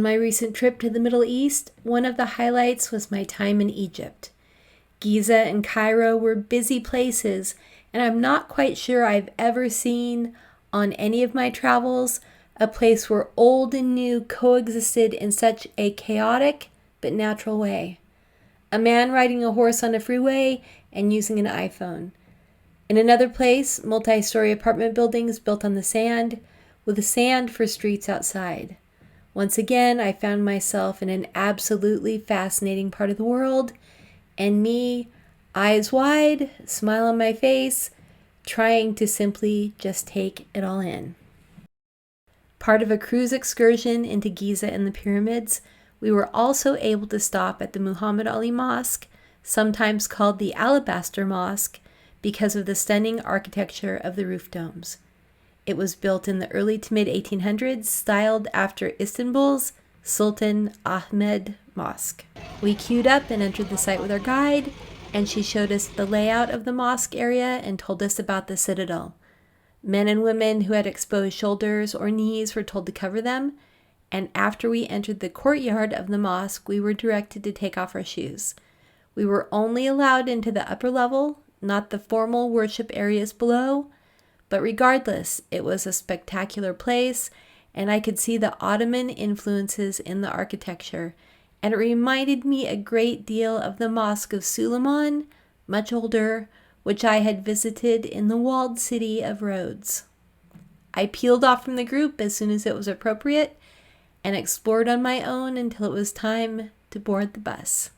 my recent trip to the Middle East, one of the highlights was my time in Egypt. Giza and Cairo were busy places, and I'm not quite sure I've ever seen on any of my travels a place where old and new coexisted in such a chaotic but natural way. A man riding a horse on a freeway and using an iPhone. In another place, multi-story apartment buildings built on the sand, with the sand for streets outside. Once again, I found myself in an absolutely fascinating part of the world, and me, eyes wide, smile on my face, trying to simply just take it all in. Part of a cruise excursion into Giza and the pyramids, we were also able to stop at the Muhammad Ali Mosque, sometimes called the Alabaster Mosque, because of the stunning architecture of the roof domes. It was built in the early to mid-1800s, styled after Istanbul's Sultan Ahmed Mosque. We queued up and entered the site with our guide, and she showed us the layout of the mosque area and told us about the Citadel. Men and women who had exposed shoulders or knees were told to cover them, and after we entered the courtyard of the mosque, we were directed to take off our shoes. We were only allowed into the upper level, not the formal worship areas below, but regardless, it was a spectacular place, and I could see the Ottoman influences in the architecture, and it reminded me a great deal of the Mosque of Suleiman, much older, which I had visited in the walled city of Rhodes. I peeled off from the group as soon as it was appropriate, and explored on my own until it was time to board the bus.